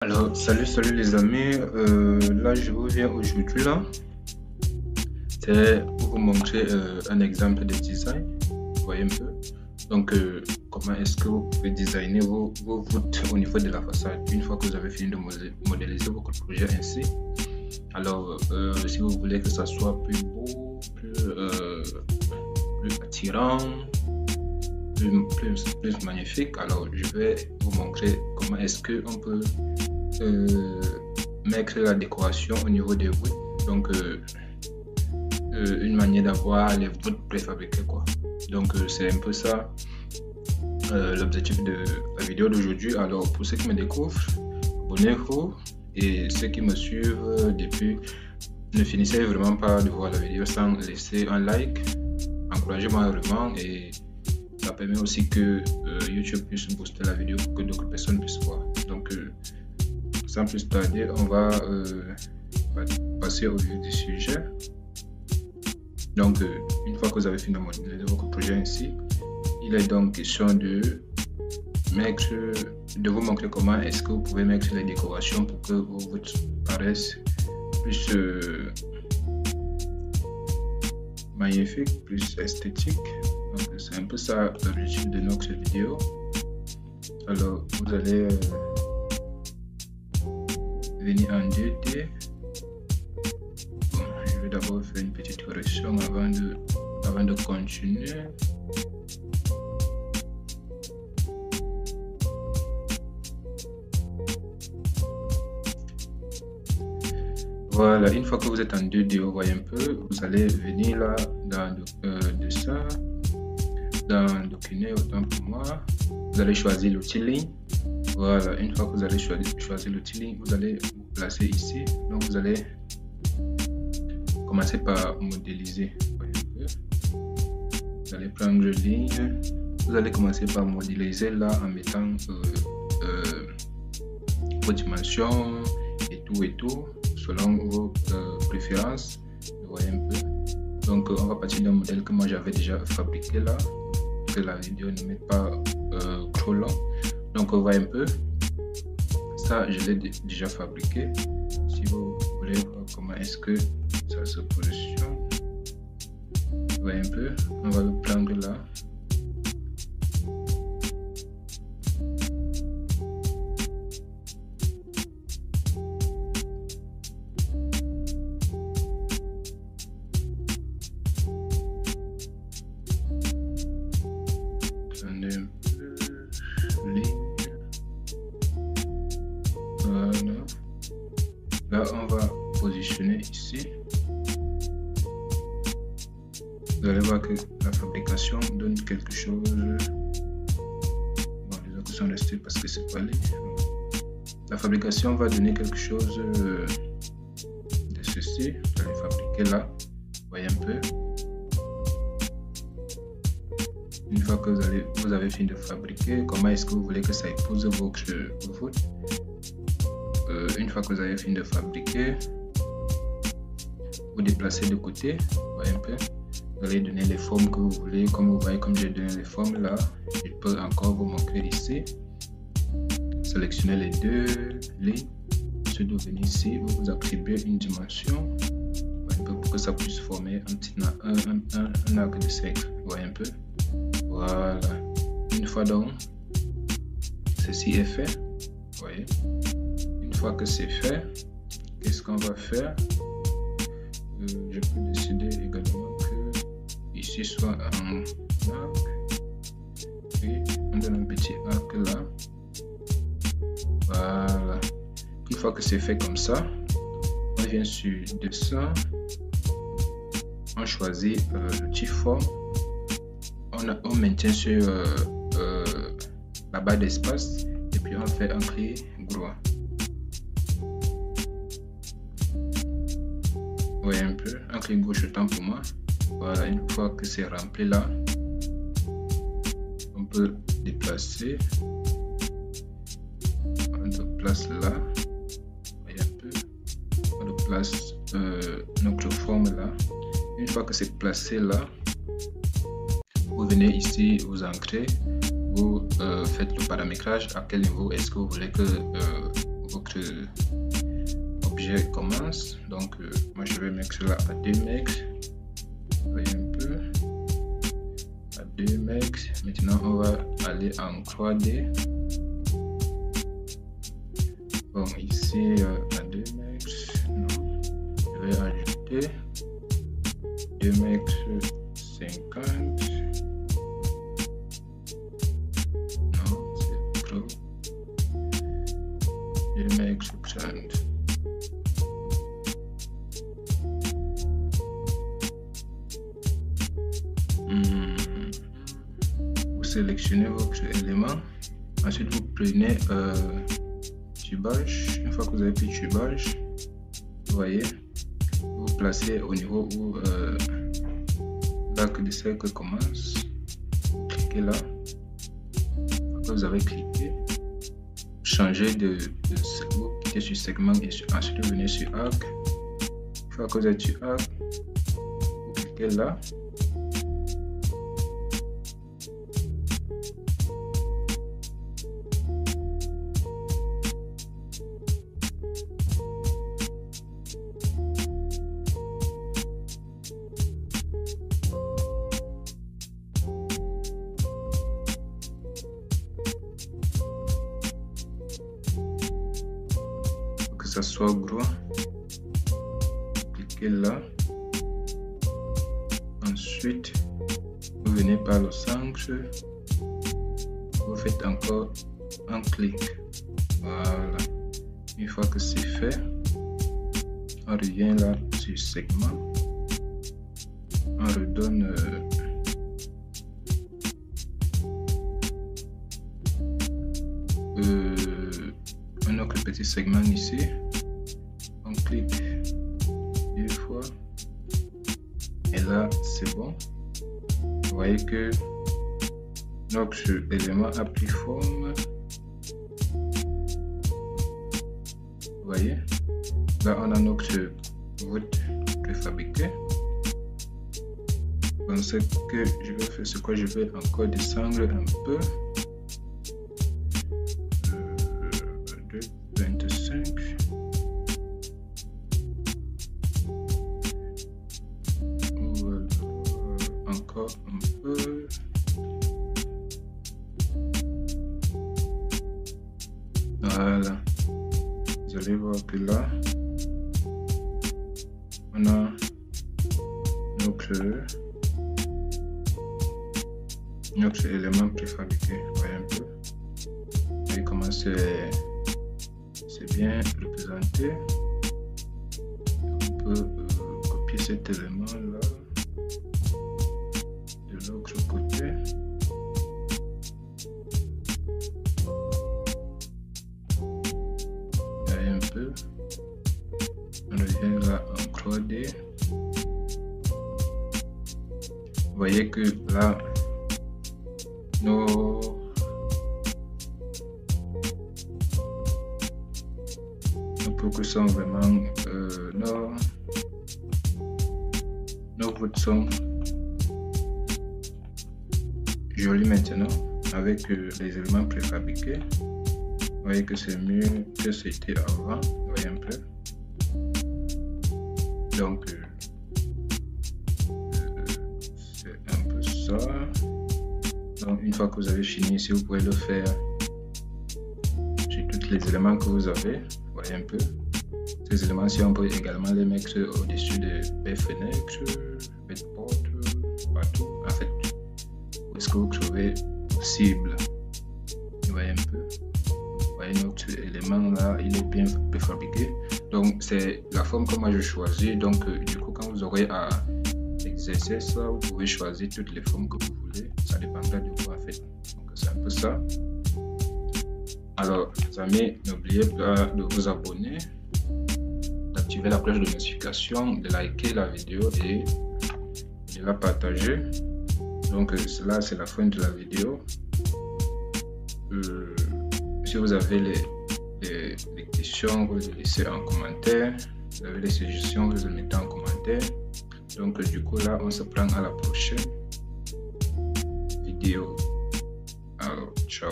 Alors, salut les amis, là je reviens aujourd'hui là, c'est pour vous montrer un exemple de design, vous voyez un peu. Donc, comment est-ce que vous pouvez designer vos voûtes au niveau de la façade, une fois que vous avez fini de modéliser votre projet ainsi. Alors, si vous voulez que ça soit plus beau, plus attirant, plus magnifique, alors je vais vous montrer comment est-ce que on peut mettre la décoration au niveau des voûtes. Donc une manière d'avoir les voûtes préfabriquées quoi. Donc c'est un peu ça l'objectif de la vidéo d'aujourd'hui. Alors pour ceux qui me découvrent, abonnez-vous, et ceux qui me suivent depuis, ne finissez vraiment pas de voir la vidéo sans laisser un like. Encouragez-moi vraiment, et ça permet aussi que YouTube puisse booster la vidéo pour que d'autres personnes puissent voir. Donc sans plus tarder, on va passer au vif du sujet. Donc une fois que vous avez fini de modéliser votre projet ainsi, il est donc question de vous montrer comment est-ce que vous pouvez mettre les décorations pour que vos voûtes paraissent plus magnifiques, plus esthétiques. Donc c'est un peu ça l'objectif de notre vidéo. Alors vous allez venir en 2D. Bon, je vais d'abord faire une petite correction avant de continuer. Voilà, une fois que vous êtes en 2D, vous voyez un peu, vous allez venir là dans dessin, dans Documenter, autant pour moi. Vous allez choisir l'outil ligne. Voilà, une fois que vous allez choisir l'outil ligne, vous allez vous placer ici. Donc vous allez commencer par modéliser. Vous allez prendre ligne, vous allez commencer par modéliser là en mettant vos dimensions et tout selon vos préférences. Vous voyez un peu. Donc on va partir d'un modèle que moi j'avais déjà fabriqué là, que la vidéo ne met pas trop long. Donc on voit un peu, ça je l'ai déjà fabriqué. Si vous voulez voir comment est-ce que ça se positionne, vous voyez un peu, on va le prendre là. Là, on va positionner ici. Vous allez voir que la fabrication donne quelque chose. Bon, les autres sont restés parce que c'est pas lié. La fabrication va donner quelque chose de ceci. Vous allez fabriquer là. Vous voyez un peu. Une fois que vous avez fini de fabriquer, comment est-ce que vous voulez que ça épouse votre voûte? Une fois que vous avez fini de fabriquer, vous déplacez de côté, vous voyez un peu. Vous allez donner les formes que vous voulez, comme vous voyez, comme j'ai donné les formes là. Je peux encore vous montrer ici. Sélectionnez les deux lignes. Ensuite, vous venez ici, vous attribuez une dimension, un peu, pour que ça puisse former un petit un arc de cercle. Vous voyez un peu. Voilà. Une fois donc ceci est fait, vous voyez. Une fois que c'est fait, qu'est-ce qu'on va faire? Je peux décider également que ici soit un arc, puis on donne un petit arc là. Voilà. Une fois que c'est fait comme ça, on vient sur dessin, on choisit l'outil forme, on maintient sur la barre d'espace, et puis on fait un clic droit. Vous voyez un peu, un clic gauche autant pour moi. Voilà, une fois que c'est rempli là, on peut déplacer. On le place là. Vous voyez un peu. On le place notre forme là. Une fois que c'est placé là, vous venez ici, vous ancrez, vous faites le paramétrage, à quel niveau est-ce que vous voulez que votre projet commence. Donc moi je vais mettre cela à 2 MB. Voyez un peu. À 2 MB. Maintenant on va aller en 3D. Bon, ici à 2 MB. Non. Je vais ajouter 2 MB 50. Non, c'est trop. 2 MB 60. Vous sélectionnez votre élément. Ensuite, vous prenez tubage. Une fois que vous avez pris tubage, vous voyez, vous placez au niveau où l'arc de cercle commence. Vous cliquez là. Une fois que vous avez cliqué, changez vous cliquez sur segment et ensuite vous venez sur arc. Une fois que vous êtes sur arc, vous cliquez là. Ça soit gros, cliquez là, ensuite vous venez par le centre, vous faites encore un clic, voilà. Une fois que c'est fait, on revient là sur segment, on redonne un autre petit segment ici. On clique 2 fois et là c'est bon. Vous voyez que notre élément a pris forme. Vous voyez, là on a notre voûte préfabriquée. Donc ce que je vais faire, c'est quoi, je vais encore descendre un peu. 25. Voilà. Encore un peu. Voilà. Vous allez voir que là, on a notre élément préfabriqué. Vous voyez un peu. Vous voyez comment c'est bien représenté. On peut copier cet élément là de l'autre côté. Voyez un peu. On revient là en 3D. Vous voyez que là nos que sont vraiment nos voûtes sont jolies maintenant avec les éléments préfabriqués. Vous voyez que c'est mieux que c'était avant. Vous voyez un peu. Donc c'est un peu ça. Donc une fois que vous avez fini ici, vous pouvez le faire sur tous les éléments que vous avez. Vous voyez un peu. Ces éléments-ci, on peut également les mettre au-dessus des fenêtres, des portes, partout. En fait, où est-ce que vous trouvez possible. Vous voyez un peu. Vous voyez notre élément là, il est bien préfabriqué. Donc c'est la forme que moi je choisis. Donc du coup, quand vous aurez à exercer ça, vous pouvez choisir toutes les formes que vous voulez. Ça dépendra de vous en fait. Donc c'est un peu ça. Alors, les amis, n'oubliez pas de vous abonner, d'activer la cloche de notification, de liker la vidéo et de la partager. Donc, cela, c'est la fin de la vidéo. Si vous avez les questions, vous les laissez en commentaire. Vous avez des suggestions, vous les mettez en commentaire. Donc, du coup, là, on se prend à la prochaine vidéo. Alors, ciao.